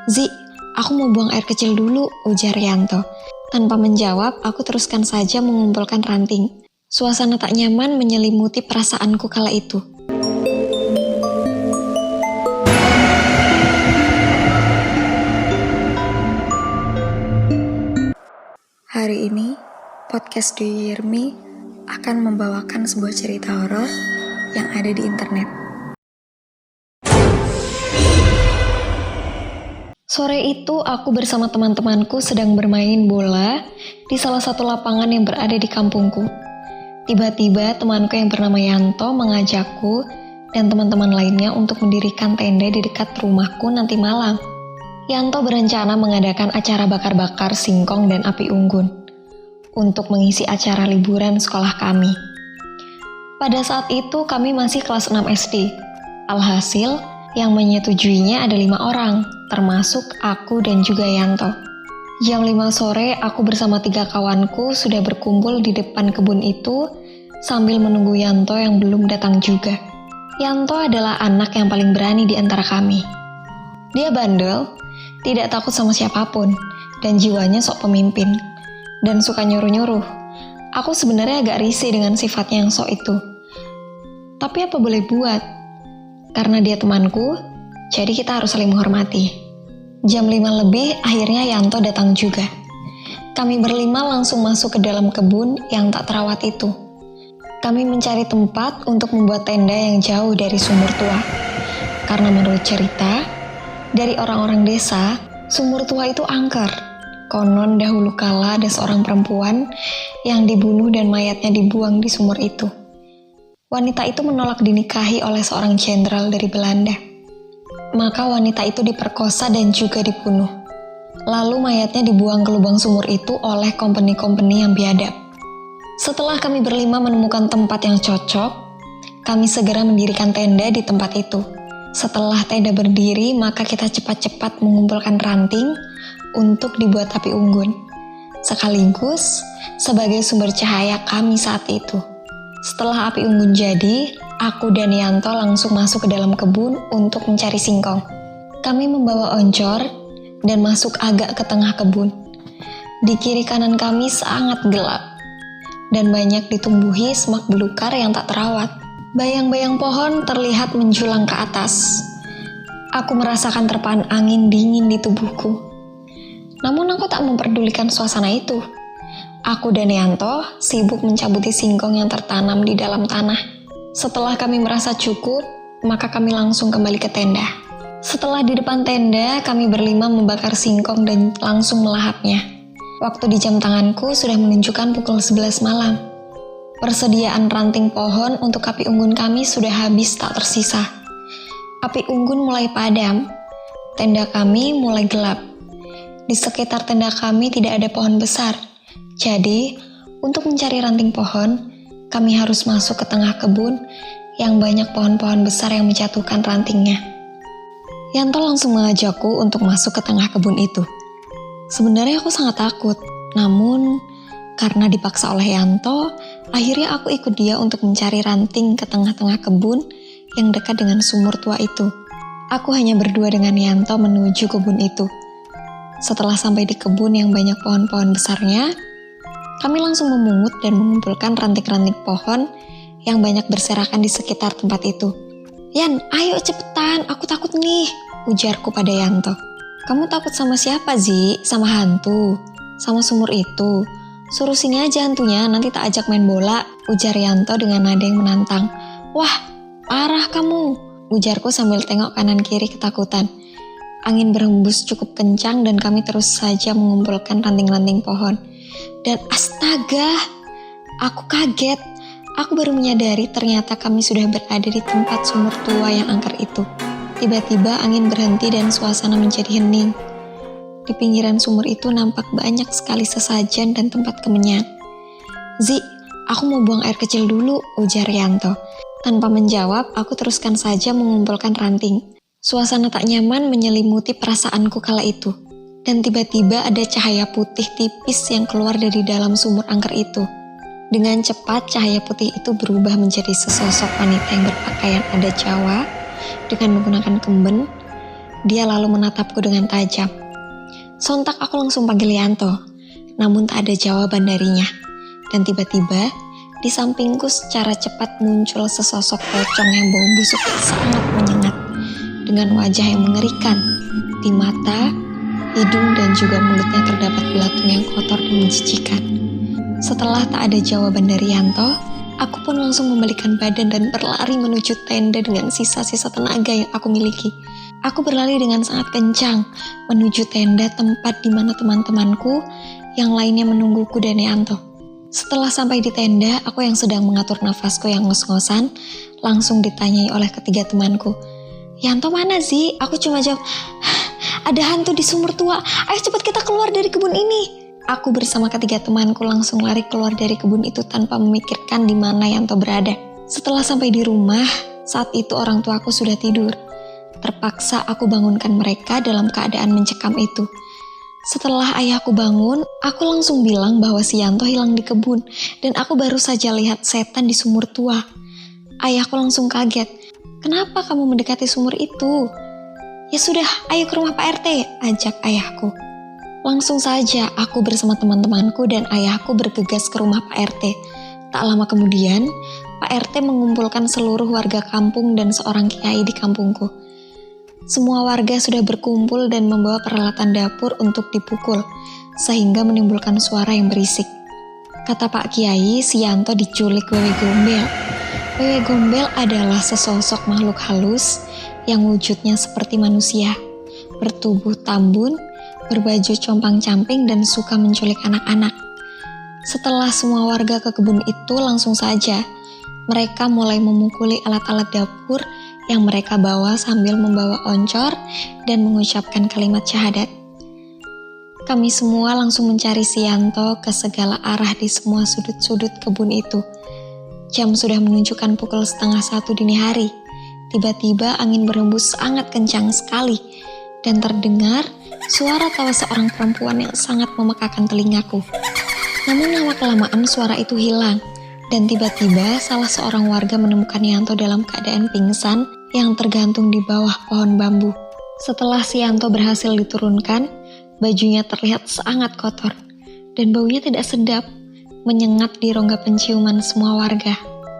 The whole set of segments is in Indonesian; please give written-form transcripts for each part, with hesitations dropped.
"Zi, aku mau buang air kecil dulu," ujar Yanto. Tanpa menjawab, aku teruskan saja mengumpulkan ranting. Suasana tak nyaman menyelimuti perasaanku kala itu. Hari ini, podcast Do You Hear Me akan membawakan sebuah cerita horor yang ada di internet. Sore itu aku bersama teman-temanku sedang bermain bola di salah satu lapangan yang berada di kampungku. Tiba-tiba temanku yang bernama Yanto mengajakku dan teman-teman lainnya untuk mendirikan tenda di dekat rumahku nanti malam. Yanto berencana mengadakan acara bakar-bakar singkong dan api unggun untuk mengisi acara liburan sekolah kami. Pada saat itu kami masih kelas 6 SD. Alhasil, yang menyetujuinya ada 5 orang, termasuk aku dan juga Yanto. Jam 5 sore, aku bersama 3 kawanku sudah berkumpul di depan kebun itu sambil menunggu Yanto yang belum datang juga. Yanto adalah anak yang paling berani di antara kami. Dia bandel, tidak takut sama siapapun, dan jiwanya sok pemimpin, dan suka nyuruh-nyuruh. Aku sebenarnya agak risih dengan sifatnya yang sok itu. Tapi apa boleh buat? Karena dia temanku, jadi kita harus saling menghormati. Jam 5 lebih, akhirnya Yanto datang juga. Kami berlima langsung masuk ke dalam kebun yang tak terawat itu. Kami mencari tempat untuk membuat tenda yang jauh dari sumur tua. Karena menurut cerita, dari orang-orang desa, sumur tua itu angker. Konon dahulu kala ada seorang perempuan yang dibunuh dan mayatnya dibuang di sumur itu. Wanita itu menolak dinikahi oleh seorang jenderal dari Belanda. Maka wanita itu diperkosa dan juga dibunuh. Lalu mayatnya dibuang ke lubang sumur itu oleh company-company yang biadab. Setelah kami berlima menemukan tempat yang cocok, kami segera mendirikan tenda di tempat itu. Setelah tenda berdiri, maka kita cepat-cepat mengumpulkan ranting untuk dibuat api unggun, sekaligus sebagai sumber cahaya kami saat itu. Setelah api unggun jadi, aku dan Yanto langsung masuk ke dalam kebun untuk mencari singkong. Kami membawa oncor dan masuk agak ke tengah kebun. Di kiri kanan kami sangat gelap, dan banyak ditumbuhi semak belukar yang tak terawat. Bayang-bayang pohon terlihat menjulang ke atas. Aku merasakan terpaan angin dingin di tubuhku. Namun aku tak memperdulikan suasana itu. Aku dan Yanto sibuk mencabuti singkong yang tertanam di dalam tanah. Setelah kami merasa cukup, maka kami langsung kembali ke tenda. Setelah di depan tenda, kami berlima membakar singkong dan langsung melahapnya. Waktu di jam tanganku sudah menunjukkan pukul 11 malam. Persediaan ranting pohon untuk api unggun kami sudah habis tak tersisa. Api unggun mulai padam, tenda kami mulai gelap. Di sekitar tenda kami tidak ada pohon besar. Jadi, untuk mencari ranting pohon, kami harus masuk ke tengah kebun yang banyak pohon-pohon besar yang menjatuhkan rantingnya. Yanto langsung mengajakku untuk masuk ke tengah kebun itu. Sebenarnya aku sangat takut, namun karena dipaksa oleh Yanto, akhirnya aku ikut dia untuk mencari ranting ke tengah-tengah kebun yang dekat dengan sumur tua itu. Aku hanya berdua dengan Yanto menuju kebun itu. Setelah sampai di kebun yang banyak pohon-pohon besarnya, kami langsung memungut dan mengumpulkan ranting-ranting pohon yang banyak berserakan di sekitar tempat itu. "Yan, ayo cepetan, aku takut nih," ujarku pada Yanto. "Kamu takut sama siapa, Zi? Sama hantu? Sama sumur itu? Suruh sini aja hantunya, nanti tak ajak main bola," ujar Yanto dengan nada yang menantang. "Wah, parah kamu," ujarku sambil tengok kanan kiri ketakutan. Angin berhembus cukup kencang dan kami terus saja mengumpulkan ranting-ranting pohon. Dan astaga, aku kaget. Aku baru menyadari ternyata kami sudah berada di tempat sumur tua yang angker itu. Tiba-tiba angin berhenti dan suasana menjadi hening. Di pinggiran sumur itu nampak banyak sekali sesajen dan tempat kemenyan. "Zi, aku mau buang air kecil dulu," ujar Yanto. Tanpa menjawab, aku teruskan saja mengumpulkan ranting. Suasana tak nyaman menyelimuti perasaanku kala itu. Dan tiba-tiba ada cahaya putih tipis yang keluar dari dalam sumur angker itu. Dengan cepat, cahaya putih itu berubah menjadi sesosok wanita yang berpakaian adat Jawa dengan menggunakan kemben Dia lalu menatapku dengan tajam. Sontak aku langsung panggil Yanto, namun tak ada jawaban darinya. Dan tiba-tiba, di sampingku secara cepat muncul sesosok pocong yang bau busuk yang sangat menyengat, dengan wajah yang mengerikan. Di mata, hidung, dan juga mulutnya terdapat belatung yang kotor dan menjijikan. Setelah tak ada jawaban dari Yanto, aku pun langsung membalikan badan dan berlari menuju tenda dengan sisa-sisa tenaga yang aku miliki. Aku berlari dengan sangat kencang menuju tenda tempat di mana teman-temanku yang lainnya menungguku dan Yanto. Setelah sampai di tenda, aku yang sedang mengatur nafasku yang ngos-ngosan langsung ditanyai oleh ketiga temanku. Yanto mana sih? Aku cuma jawab, ada hantu di sumur tua. Ayo cepat kita keluar dari kebun ini. Aku bersama ketiga temanku langsung lari keluar dari kebun itu tanpa memikirkan di mana Yanto berada. Setelah sampai di rumah, saat itu orang tuaku sudah tidur. Terpaksa aku bangunkan mereka dalam keadaan mencekam itu. Setelah ayahku bangun, aku langsung bilang bahwa si Yanto hilang di kebun dan aku baru saja lihat setan di sumur tua. Ayahku langsung kaget. Kenapa kamu mendekati sumur itu? Ya sudah, ayo ke rumah Pak RT, ajak ayahku. Langsung saja aku bersama teman-temanku dan ayahku bergegas ke rumah Pak RT. Tak lama kemudian, Pak RT mengumpulkan seluruh warga kampung dan seorang kiai di kampungku. Semua warga sudah berkumpul dan membawa peralatan dapur untuk dipukul, sehingga menimbulkan suara yang berisik. Kata Pak Kiai, si Yanto diculik Wewe Gombel. Wewe Gombel adalah sesosok makhluk halus yang wujudnya seperti manusia, bertubuh tambun, berbaju compang-camping dan suka menculik anak-anak. Setelah semua warga ke kebun itu, langsung saja mereka mulai memukuli alat-alat dapur yang mereka bawa sambil membawa oncor dan mengucapkan kalimat syahadat. Kami semua langsung mencari si Yanto ke segala arah di semua sudut-sudut kebun itu. Jam sudah menunjukkan pukul 12:30 dini hari. Tiba-tiba angin berhembus sangat kencang sekali dan terdengar suara tawa seorang perempuan yang sangat memekakan telingaku. Namun lama-kelamaan suara itu hilang. Dan tiba-tiba salah seorang warga menemukan Yanto dalam keadaan pingsan yang tergantung di bawah pohon bambu. Setelah si Yanto berhasil diturunkan, bajunya terlihat sangat kotor dan baunya tidak sedap, menyengat di rongga penciuman semua warga.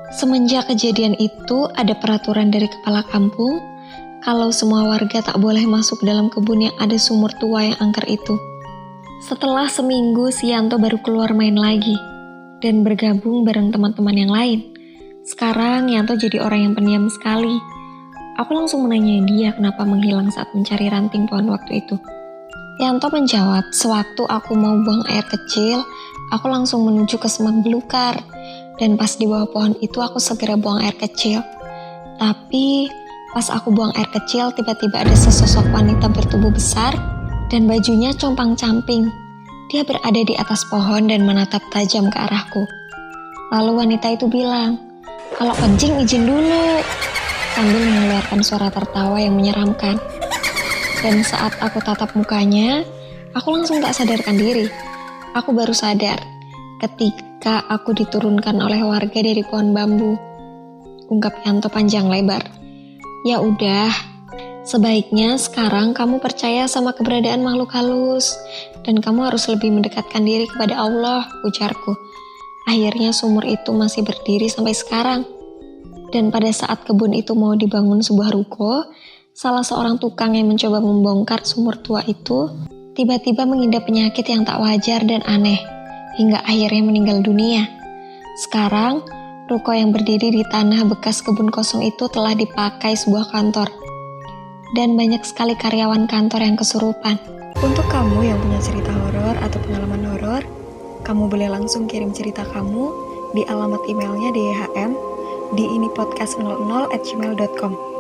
Semenjak kejadian itu ada peraturan dari kepala kampung kalau semua warga tak boleh masuk dalam kebun yang ada sumur tua yang angker itu. Setelah seminggu si Yanto baru keluar main lagi dan bergabung bareng teman-teman yang lain. Sekarang Yanto jadi orang yang pendiam sekali. Aku langsung menanya dia kenapa menghilang saat mencari ranting pohon waktu itu. Yanto menjawab, sewaktu aku mau buang air kecil, aku langsung menuju ke semak belukar. Dan pas di bawah pohon itu aku segera buang air kecil. Tapi pas aku buang air kecil, tiba-tiba ada sesosok wanita bertubuh besar dan bajunya compang-camping. Dia berada di atas pohon dan menatap tajam ke arahku. Lalu wanita itu bilang, kalau kencing izin dulu, sambil mengeluarkan suara tertawa yang menyeramkan. Dan saat aku tatap mukanya, aku langsung tak sadarkan diri. Aku baru sadar ketika aku diturunkan oleh warga dari pohon bambu. Ungkap Yanto panjang lebar. Ya udah, sebaiknya sekarang kamu percaya sama keberadaan makhluk halus. Dan kamu harus lebih mendekatkan diri kepada Allah, ujarku. Akhirnya sumur itu masih berdiri sampai sekarang. Dan pada saat kebun itu mau dibangun sebuah ruko, salah seorang tukang yang mencoba membongkar sumur tua itu tiba-tiba mengidap penyakit yang tak wajar dan aneh, hingga akhirnya meninggal dunia. Sekarang, ruko yang berdiri di tanah bekas kebun kosong itu telah dipakai sebuah kantor. Dan banyak sekali karyawan kantor yang kesurupan. Untuk kamu yang punya cerita horor atau pengalaman horor, kamu boleh langsung kirim cerita kamu di alamat emailnya DHM di inipodcast00@gmail.com.